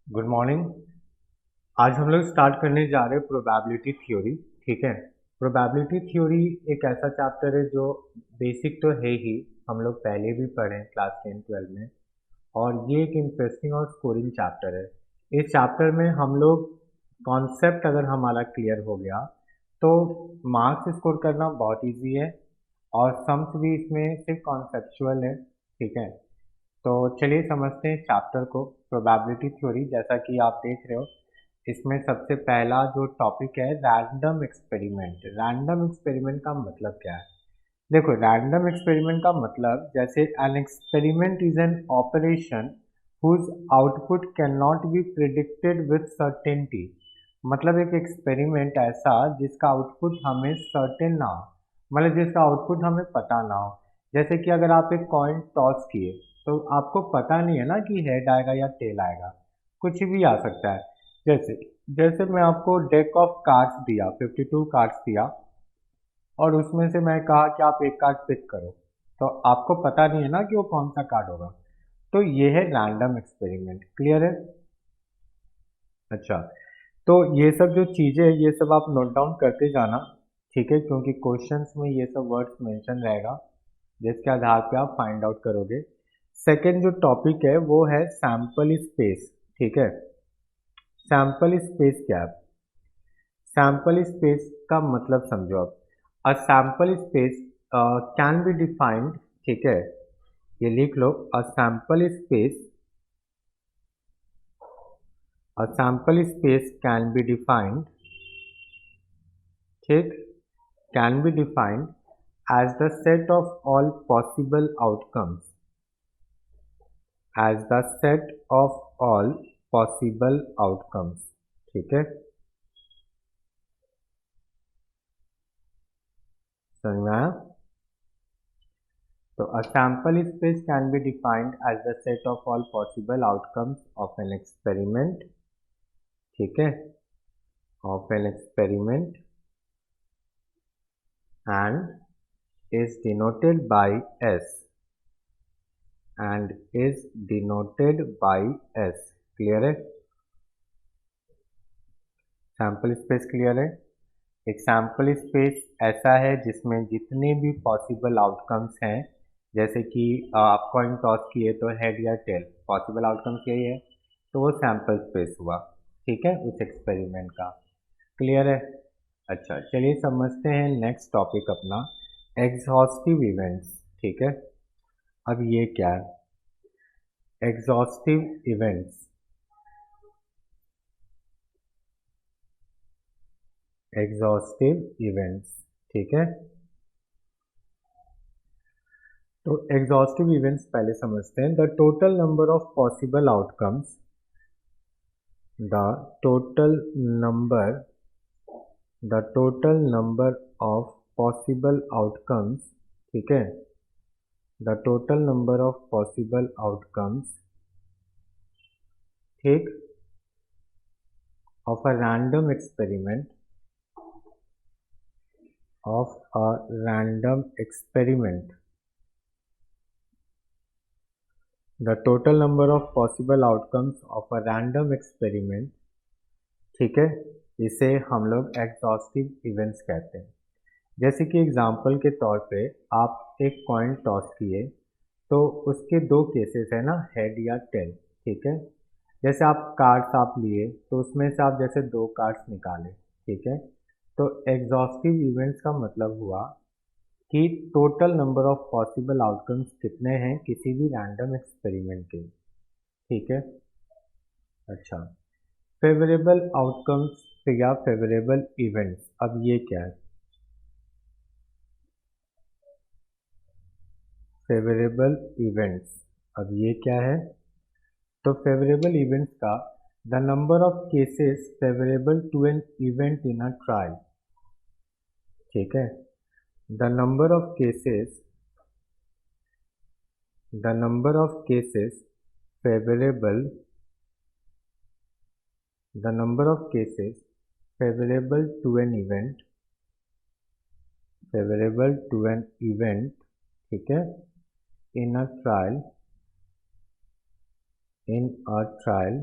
Good morning. आज हम लोग स्टार्ट करने जा रहे हैं प्रोबेबिलिटी थ्योरी। ठीक है। प्रोबेबिलिटी थ्योरी एक ऐसा चैप्टर है जो बेसिक तो है ही, हम लोग पहले भी पढ़े हैं क्लास 10-12 में। और ये एक इंटरेस्टिंग और स्कोरिंग चैप्टर है। इस चैप्टर में हम लोग कॉन्सेप्ट अगर हमारा क्लियर हो गया तो मार्क्स स्कोर करना बहुत इजी है। और सम्स भी इसमें सिर्फ कॉन्सेप्चुअल है। ठीक है। तो चलिए समझते हैं चैप्टर को। प्रोबेबिलिटी थ्योरी, जैसा कि आप देख रहे हो, इसमें सबसे पहला जो टॉपिक है रैंडम एक्सपेरिमेंट। रैंडम एक्सपेरिमेंट का मतलब क्या है? देखो, रैंडम एक्सपेरिमेंट का मतलब, जैसे an experiment is an operation whose output can not be predicted with certainty. मतलब एक एक्सपेरिमेंट ऐसा जिसका आउटपुट हमें सर्टेन ना हो, मतलब जिसका आउटपुट हमें पता ना हो। जैसे कि अगर आप एक कॉइन टॉस किए तो आपको पता नहीं है ना कि हेड आएगा या टेल आएगा, कुछ भी आ सकता है। जैसे जैसे मैं आपको डेक ऑफ कार्ड्स दिया, 52 कार्ड्स दिया, और उसमें से मैं कहा कि आप एक कार्ड पिक करो, तो आपको पता नहीं है ना कि वो कौन सा कार्ड होगा। तो ये है रैंडम एक्सपेरिमेंट। क्लियर है? अच्छा, तो ये सब जो चीज़ें हैं ये सब आप नोट डाउन करते जाना। ठीक है, क्योंकि क्वेश्चंस में ये सब वर्ड्स मेंशन रहेगा जिसके आधार पे आप फाइंड आउट करोगे। सेकंड जो टॉपिक है वो है सैंपल स्पेस। ठीक है। सैंपल स्पेस क्या है? सैंपल स्पेस का मतलब समझो आप। A sample space can be defined. ठीक है, ये लिख लो। A sample space can be defined. ठीक, can be defined as the set of all possible outcomes, as the set of all possible outcomes। ठीक है, समझ में आया? तो a sample space can be defined as the set of all possible outcomes of an experiment। ठीक है, of an experiment, and is denoted by S, and is denoted by S। Clear है? Sample space clear है? एक sample space ऐसा है जिसमें जितने भी पॉसिबल आउटकम्स हैं, जैसे कि आप कॉइन टॉस किए तो हेड या टेल, पॉसिबल आउटकम्स यही है, तो वो सैंपल स्पेस हुआ। ठीक है, उस एक्सपेरिमेंट का। क्लियर है? अच्छा, चलिए समझते हैं नेक्स्ट टॉपिक अपना, एग्जॉस्टिव इवेंट्स। ठीक है। अब ये क्या है एग्जॉस्टिव इवेंट्स? एग्जॉस्टिव इवेंट्स, ठीक है। तो एग्जॉस्टिव इवेंट्स पहले समझते हैं। The total number of possible outcomes, the total number the total number of possible outcomes. ठीक है, the total number of possible outcomes, ठीक, of a random experiment, of a random experiment, the total number of possible outcomes of a random experiment. ठीक है, इसे हम लोग exhaustive events कहते हैं। जैसे कि एग्जाम्पल के तौर पे आप एक कॉइन टॉस किए, तो उसके दो केसेस है ना, हेड या टेल। ठीक है। जैसे आप कार्ड्स आप लिए तो उसमें से आप जैसे दो कार्ड्स निकाले। ठीक है, तो एग्जॉस्टिव इवेंट्स का मतलब हुआ कि total number of possible outcomes कितने हैं किसी भी रैंडम एक्सपेरिमेंट के। ठीक है। अच्छा, फेवरेबल आउटकम्स या फेवरेबल इवेंट्स, अब ये क्या है? फेवरेबल इवेंट्स, अब ये क्या है? तो फेवरेबल इवेंट्स का, the number of cases favourable to an event in a trial. ठीक है, the number of cases the number of cases favourable the number of cases favourable to an event favourable to an event. ठीक है, in a trial in a trial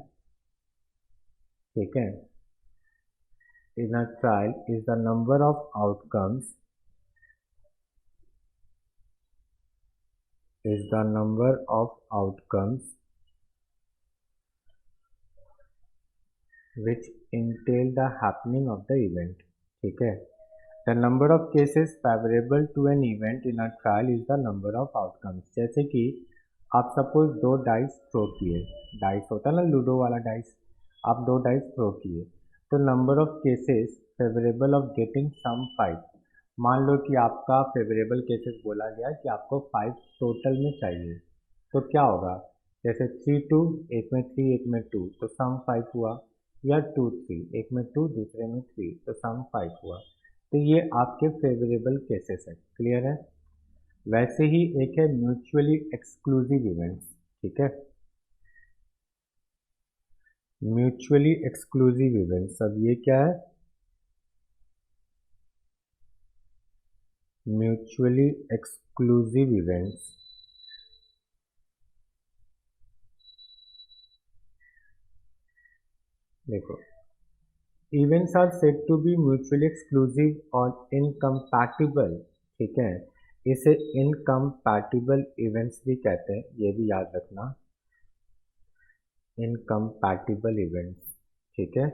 ठीक है, in a trial is the number of outcomes is the number of outcomes which entail the happening of the event. ठीक है, the number of cases favorable to an event in a trial is the number of outcomes. जैसे कि आप suppose दो dice throw किए, dice होता है ना लूडो वाला डाइस, आप दो डाइस थ्रो किए, तो number of cases favourable of getting sum 5, मान लो कि आपका फेवरेबल केसेस बोला गया कि आपको 5 टोटल में चाहिए, तो क्या होगा, जैसे 3 2, एक में 3 एक में 2, तो सम 5 हुआ, या 2 3, एक में 2 दूसरे में 3, तो सम 5 हुआ। तो ये आपके फेवरेबल केसेस है, क्लियर है। वैसे ही एक है म्यूचुअली एक्सक्लूसिव इवेंट्स, ठीक है, म्यूचुअली एक्सक्लूसिव इवेंट्स, अब ये क्या है, म्यूचुअली एक्सक्लूसिव इवेंट्स, देखो, events are said to be mutually exclusive और इनकम्पैटिबल, ठीक है, इसे इनकम्पैटिबल इवेंट्स भी कहते हैं, ये भी याद रखना, इनकम्पैटिबल इवेंट्स, ठीक है।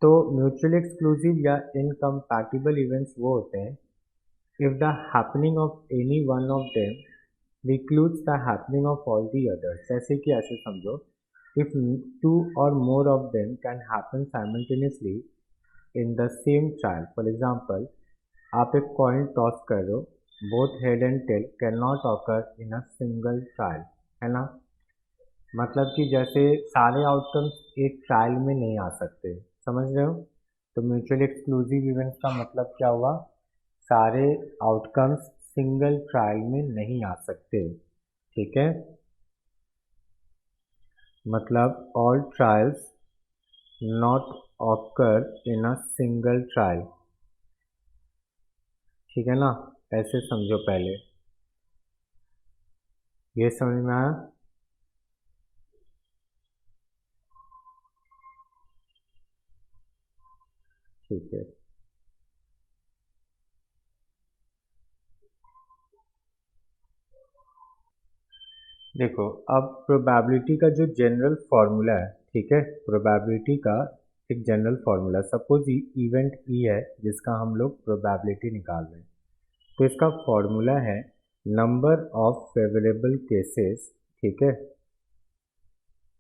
तो म्यूचुअली एक्सक्लूसिव या इनकम्पैटिबल इवेंट्स वो होते हैं if the happening of any one of them precludes the happening of all the others, जैसे कि ऐसे समझो, if two or more of them can happen simultaneously in the same trial, for example, आप एक coin toss कर रहे हो, both head and tail can not occur in a single trial, है ना, मतलब कि जैसे सारे आउटकम्स एक ट्रायल में नहीं आ सकते, समझ रहे हो। तो म्यूचुअली एक्सक्लूसिव इवेंट्स का मतलब क्या हुआ, सारे आउटकम्स सिंगल ट्रायल में नहीं आ सकते, ठीक है, मतलब all trials not occur in a single trial, ठीक है ना, ऐसे समझो पहले, ये समझ में आया। ठीक है, देखो अब प्रोबेबिलिटी का जो जनरल फॉर्मूला है, ठीक है, प्रोबेबिलिटी का एक general formula, suppose event E है जिसका हम लोग प्रोबेबिलिटी निकाल रहे हैं, तो इसका फॉर्मूला है नंबर ऑफ फेवरेबल केसेस, ठीक है,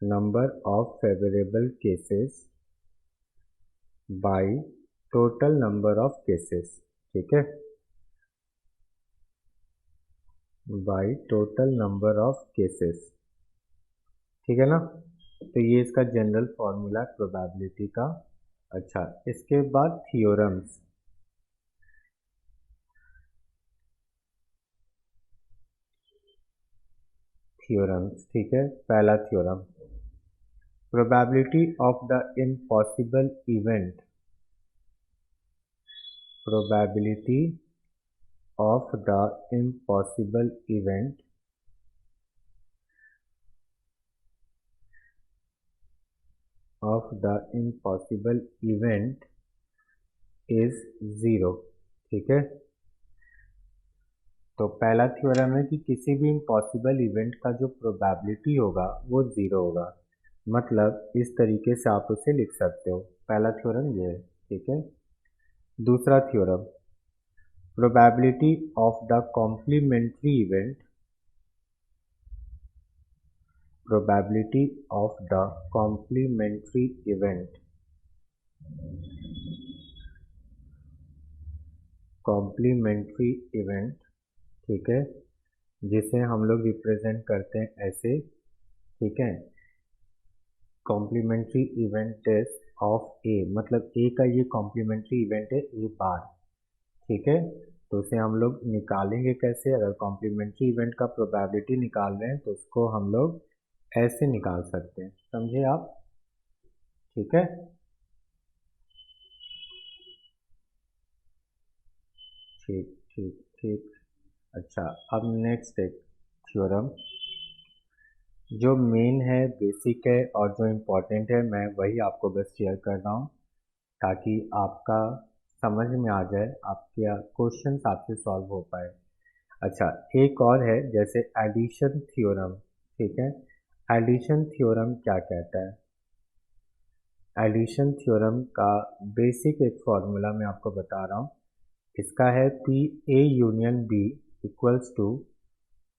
number of favourable cases by total number of cases, ठीक है, by total number of cases, ठीक है ना, तो ये इसका जनरल फॉर्मूला है प्रोबेबिलिटी का। अच्छा, इसके बाद थियोरम्स, थ्योरम्स, ठीक है, पहला theorem, probability of the impossible event, probability of the impossible event of the impossible event is 0, ठीक है। तो पहला थ्योरम है कि किसी भी इम्पॉसिबल इवेंट का जो प्रोबेबिलिटी होगा वो 0 होगा, मतलब इस तरीके से आप उसे लिख सकते हो, पहला थ्योरम ये है, ठीक है। दूसरा theorem, probability of the complementary event, probability of the complementary event, complementary event, ठीक है, जिसे हम लोग रिप्रेजेंट करते हैं ऐसे, ठीक है, कॉम्प्लीमेंट्री इवेंट ऑफ ए, मतलब ए का ये कॉम्प्लीमेंट्री इवेंट है ए बार, ठीक है, तो उसे हम लोग निकालेंगे कैसे, अगर कॉम्प्लीमेंट्री इवेंट का प्रोबेबिलिटी निकाल रहे हैं तो उसको हम लोग ऐसे निकाल सकते हैं, समझे आप, ठीक है। ठीक ठीक ठीक। अच्छा, अब नेक्स्ट एक थ्योरम, जो मेन है, बेसिक है और जो इम्पोर्टेंट है, मैं वही आपको बस शेयर कर रहा हूँ ताकि आपका समझ में आ जाए, आपके क्वेश्चंस आपसे सॉल्व हो पाए। अच्छा, एक और है जैसे एडिशन थ्योरम। ठीक है, एडिशन थ्योरम क्या कहता है? एडिशन थ्योरम का बेसिक एक फॉर्मूला मैं आपको बता रहा हूँ। इसका है P A union B equals to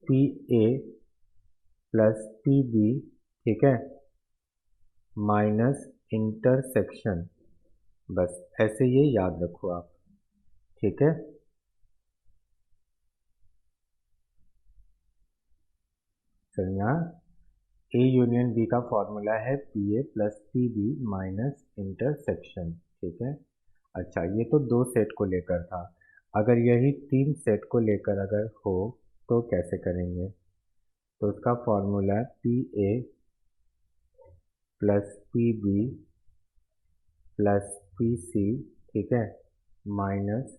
P A plus P B, ठीक है, माइनस इंटरसेक्शन। बस ऐसे ये याद रखो आप। ठीक है, चलिए यहाँ ए यूनियन बी का फॉर्मूला है P A plus P B minus intersection. ठीक है, अच्छा ये तो दो सेट को लेकर था। अगर यही तीन सेट को लेकर अगर हो तो कैसे करेंगे? तो उसका फॉर्मूला है P A plus P B plus P C, ठीक है, minus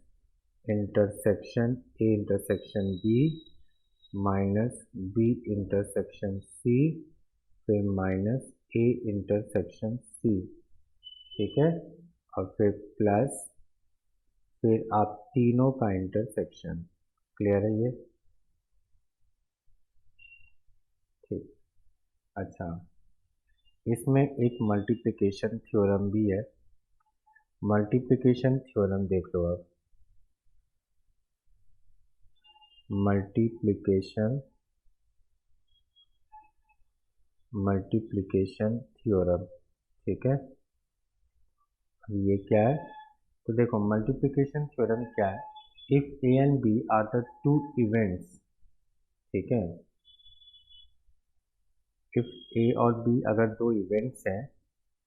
intersection A intersection B minus B intersection C फिर माइनस ए इंटरसेक्शन सी। ठीक है, और फिर प्लस फिर आप तीनों का इंटरसेक्शन। क्लियर है ये? ठीक, अच्छा इसमें एक मल्टीप्लिकेशन थ्योरम भी है। मल्टीप्लिकेशन थ्योरम देख लो अब। मल्टीप्लिकेशन मल्टीप्लिकेशन थ्योरम, ठीक है, अब ये क्या है? तो देखो मल्टीप्लिकेशन थ्योरम क्या है? If A and B are the two events, ठीक है, इफ ए और बी अगर दो इवेंट्स हैं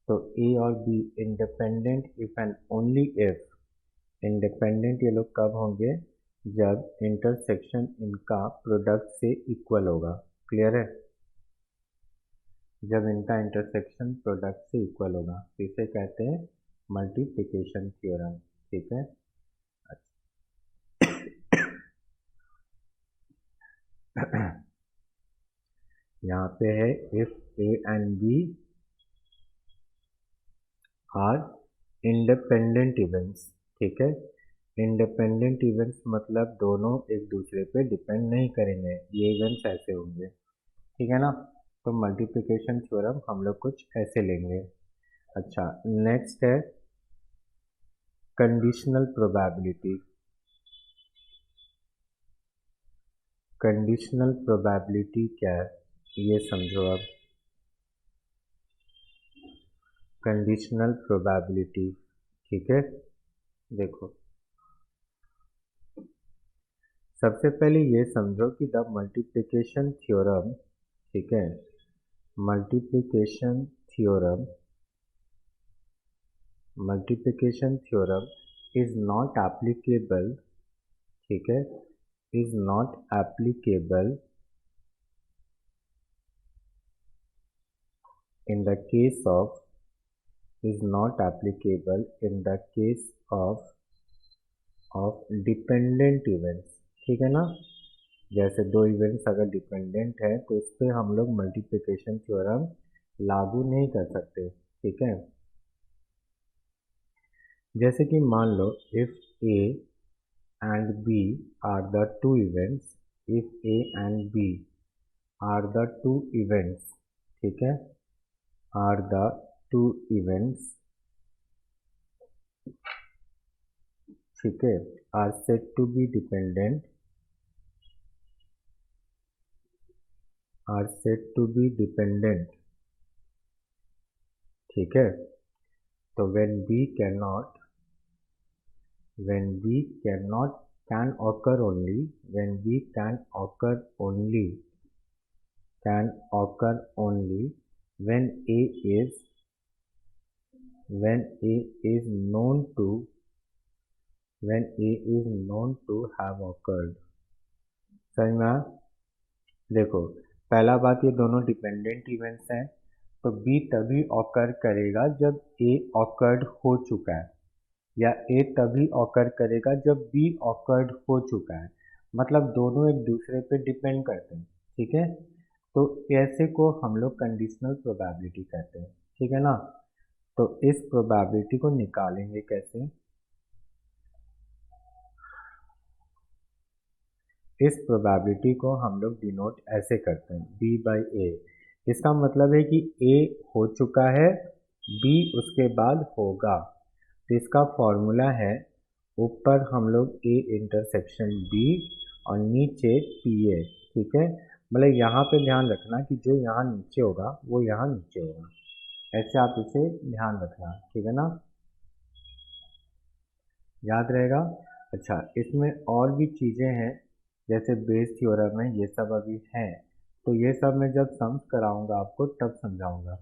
तो ए और be independent if and only if. Independent ये लोग कब होंगे? जब इंटरसेक्शन इनका प्रोडक्ट से इक्वल होगा। क्लियर है? जब इनका इंटरसेक्शन प्रोडक्ट से इक्वल होगा तो इसे कहते हैं मल्टीप्लिकेशन थ्योरम। ठीक है, यहाँ पे है if A and B are independent events. ठीक है, इंडिपेंडेंट इवेंट्स मतलब दोनों एक दूसरे पे डिपेंड नहीं करेंगे, ये इवेंट्स ऐसे होंगे। ठीक है ना? तो मल्टीप्लिकेशन थ्योरम हम लोग कुछ ऐसे लेंगे। अच्छा, नेक्स्ट है कंडीशनल प्रोबेबिलिटी। कंडीशनल प्रोबेबिलिटी क्या है ये समझो अब। कंडीशनल प्रोबेबिलिटी, ठीक है, देखो सबसे पहले ये समझो कि द मल्टीप्लिकेशन थ्योरम, ठीक है, multiplication theorem multiplication theorem is not applicable, ठीक है, is not applicable in the case of is not applicable in the case of dependent events। ठीक है ना? जैसे दो इवेंट्स अगर डिपेंडेंट है तो उस पर हम लोग मल्टीप्लिकेशन थ्योरम लागू नहीं कर सकते। ठीक है, जैसे कि मान लो if A and B are the two events, if A and B are the two events, ठीक है, आर द टू इवेंट्स, ठीक है, are said to be dependent, are said to be dependent, ठीक है, तो when b cannot can occur only when b can occur only when a is when a is known to when a is known to have occurred। समझ में आया? देखो पहला बात, ये दोनों डिपेंडेंट इवेंट्स हैं तो बी तभी ऑकर करेगा जब ए ऑकर्ड हो चुका है, या ए तभी ऑकर करेगा जब बी ऑकर्ड हो चुका है। मतलब दोनों एक दूसरे पे डिपेंड करते हैं। ठीक है, तो ऐसे को हम लोग कंडीशनल प्रोबेबिलिटी कहते हैं, ठीक है ना। तो इस प्रोबेबिलिटी को निकालेंगे कैसे, इस प्रोबेबिलिटी को हम लोग डिनोट ऐसे करते हैं B/A। इसका मतलब है कि A हो चुका है, B उसके बाद होगा। तो इसका फॉर्मूला है, ऊपर हम लोग A इंटरसेक्शन B और नीचे PA, ठीक है। मतलब यहाँ पे ध्यान रखना कि जो यहाँ नीचे होगा वो यहाँ नीचे होगा, ऐसे आप इसे ध्यान रखना, ठीक है ना, याद रहेगा। अच्छा, इसमें और भी चीज़ें हैं, जैसे बेस थ्योरम है, ये सब अभी हैं, तो ये सब मैं जब सम्स कराऊंगा आपको तब समझाऊंगा।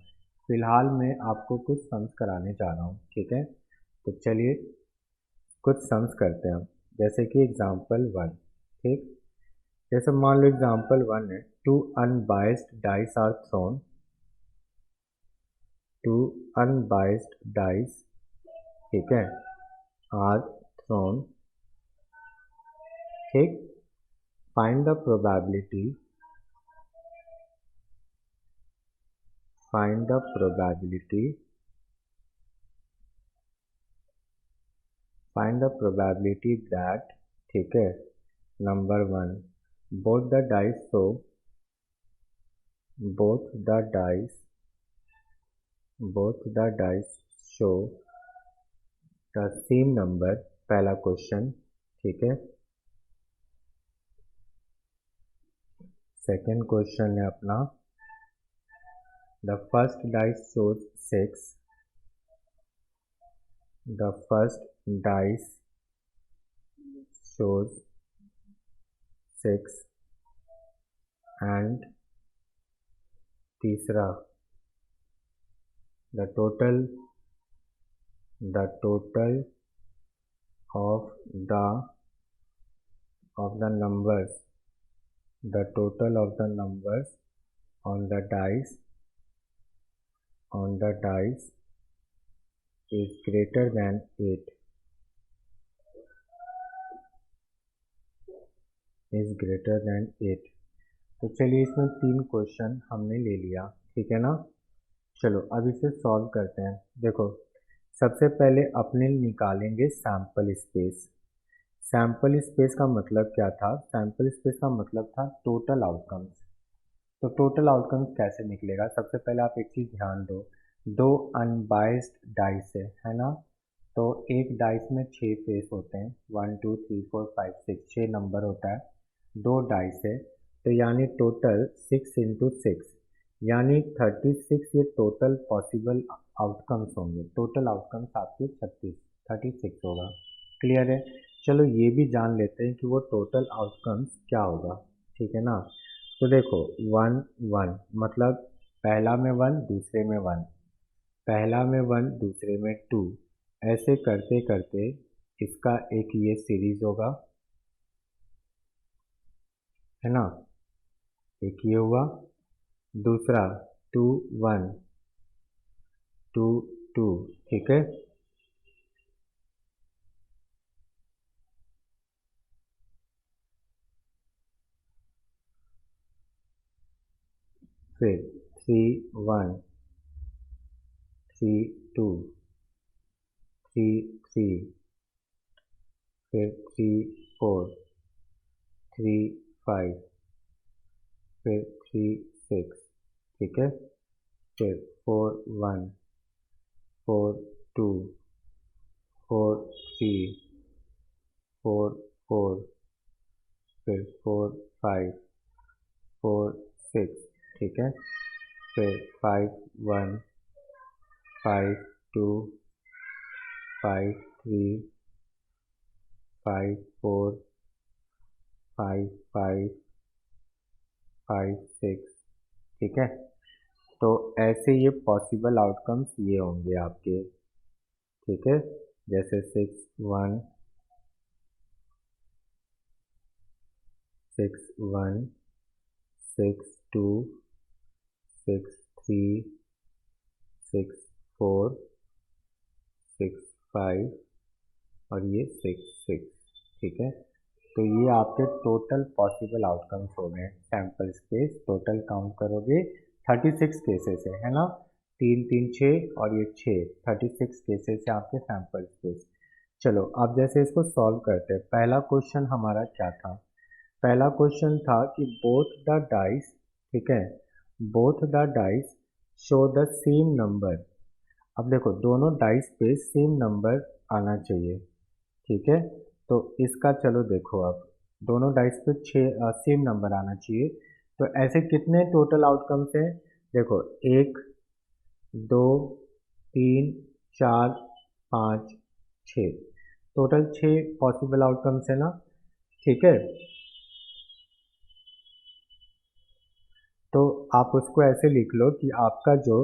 फिलहाल मैं आपको कुछ सम्स कराने जा रहा हूँ, ठीक है। तो चलिए कुछ सम्स करते हैं हम, जैसे कि एग्जाम्पल 1, ठीक। जैसे मान लो एग्जाम्पल 1 है, two unbiased dice are thrown, two unbiased dice, ठीक है, आर थ्रोन, ठीक। Find the probability, find the probability, find the probability that, ठीक है, number 1, both the dice show, both the dice, both the dice show the same number, पहला question, ठीक है। Second question है अपना, the first dice shows 6, the first dice shows 6, and तीसरा, the total of the numbers, the total of the numbers on the dice is greater than 8, is greater than 8। तो चलिए इसमें 3 question हमने ले लिया, ठीक है ना। चलो अब इसे सॉल्व करते हैं। देखो, सबसे पहले अपने निकालेंगे सैम्पल स्पेस। सैम्पल स्पेस का मतलब क्या था, सैम्पल स्पेस का मतलब था टोटल आउटकम्स। तो टोटल आउटकम्स कैसे निकलेगा, सबसे पहले आप एक चीज़ ध्यान दो, दो अनबाइस्ड डाइस है ना। तो एक डाइस में 6 फेस होते हैं, 1 2 3 4 5 6, 6 नंबर होता है। दो डाइस है, तो यानी टोटल 6 इंटू 6, यानी 36 ये टोटल पॉसिबल आउटकम्स होंगे। टोटल आउटकम्स आपके 36 होगा। क्लियर है। चलो ये भी जान लेते हैं कि वो टोटल आउटकम्स क्या होगा, ठीक है ना। तो देखो 1 1 मतलब पहला में 1 दूसरे में 1, पहला में 1 दूसरे में 2, ऐसे करते करते इसका एक ये सीरीज होगा, है ना, एक ये हुआ, दूसरा 2 1 2 2, ठीक है। फिर 3 1 3 2 3 3, फिर 3 4 3 5, फिर 3 6, ठीक है। फिर 4 1 4 2 4 3 4 4, फिर 4 5 4 6, ठीक है। फिर 5 1 5 2 5 3 5 4 5 5 5 6, ठीक है। तो ऐसे ये पॉसिबल आउटकम्स ये होंगे आपके, ठीक है। जैसे 6 1 6 1 6 2 6 3 6 4 6 5 और ये 6 6, ठीक है। तो ये आपके टोटल पॉसिबल आउटकम्स हो गए। सैंपल स्पेस टोटल काउंट करोगे 36 केसेस है ना, 3 3 6 और ये 6, 36 केसेस है आपके सैंपल स्पेस। चलो अब जैसे इसको सॉल्व करते हैं। पहला क्वेश्चन हमारा क्या था? पहला क्वेश्चन था कि बोथ द डाइस, ठीक है, both the dice show the same number. अब देखो दोनों डाइस पे सेम नंबर आना चाहिए, ठीक है। तो इसका चलो देखो, अब दोनों डाइस पे सेम नंबर आना चाहिए। तो ऐसे कितने टोटल आउटकम्स हैं? देखो 1 2 3 4 5 6, टोटल 6 पॉसिबल आउटकम्स है ना, ठीक है। तो आप उसको ऐसे लिख लो कि आपका जो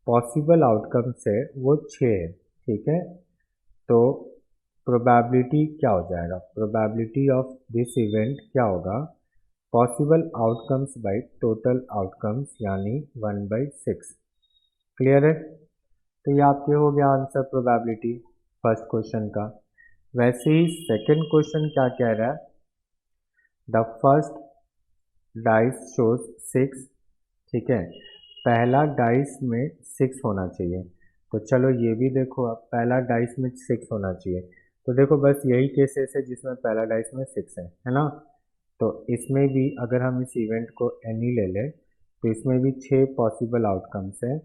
पॉसिबल आउटकम्स है वो 6 है, ठीक है। तो प्रोबेबिलिटी क्या हो जाएगा? प्रोबेबिलिटी ऑफ दिस इवेंट क्या होगा? Possible outcomes by total outcomes यानी 1/6। क्लियर है? तो ये आपके हो गया आंसर प्रोबेबिलिटी फर्स्ट क्वेश्चन का। वैसे ही सेकंड क्वेश्चन क्या कह रहा है? द फर्स्ट डाइस शोज 6, ठीक है, पहला डाइस में 6 होना चाहिए। तो चलो ये भी देखो, अब पहला डाइस में 6 होना चाहिए। तो देखो बस यही केसेस है जिसमें पहला डाइस में 6 है ना। तो इसमें भी अगर हम इस इवेंट को एनी ले लें तो इसमें भी 6 पॉसिबल आउटकम्स हैं।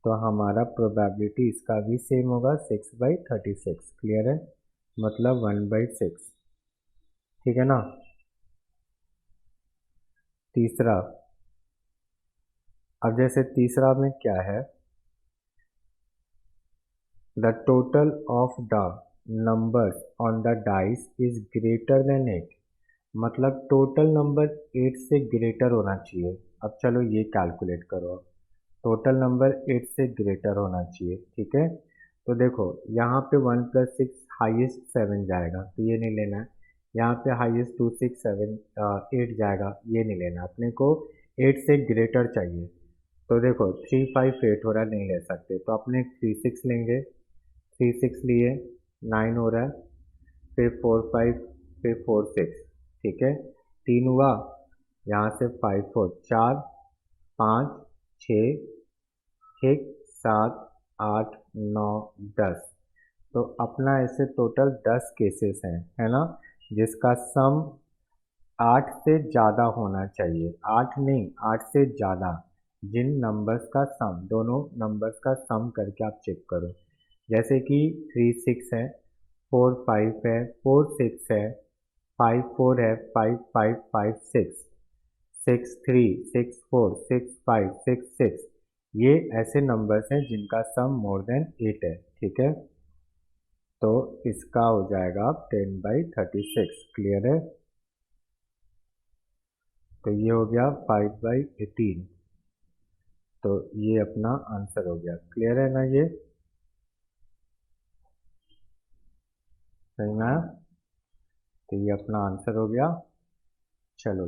तो हमारा प्रोबेबिलिटी इसका भी सेम होगा 6/36। क्लियर है? मतलब 1/6, ठीक है ना। तीसरा, अब जैसे तीसरा में क्या है? The total of the numbers on the dice is greater than 8। मतलब टोटल नंबर 8 से ग्रेटर होना चाहिए। अब चलो ये कैलकुलेट करो। टोटल नंबर 8 से ग्रेटर होना चाहिए, ठीक है। तो देखो यहाँ पे 1 + 6 हाइएस्ट 7 जाएगा, तो ये नहीं लेना है। यहाँ पे हाइएस्ट 2 6 7 8 जाएगा, ये नहीं लेना। अपने को 8 से ग्रेटर चाहिए। तो देखो 3 5 8 हो रहा है, नहीं ले सकते, तो अपने 3 6 लेंगे। 3 6 लिए 9 हो रहा है, फिर 4 5, फिर 4 6, ठीक है। 3 हुआ, यहाँ से 5 4 4 5 6, ठीक, 7 8 9 10। तो अपना ऐसे टोटल 10 केसेस हैं, है ना, जिसका सम 8 से ज़्यादा होना चाहिए। 8 नहीं, 8 से ज़्यादा। जिन नंबर्स का सम, दोनों नंबर्स का सम करके आप चेक करो। जैसे कि 3 6 है, 4 5 है, 4 6 है, 5 4 है, 5 5 5 6, 6 3 6 4 6 5 6 6। ये ऐसे नंबर्स हैं जिनका सम मोर देन 8 है, ठीक है। तो इसका हो जाएगा 10/36। क्लियर है? तो ये हो गया 5/18। तो ये अपना आंसर हो गया। क्लियर है ना ये? सही ना? तो ये अपना आंसर हो गया। चलो।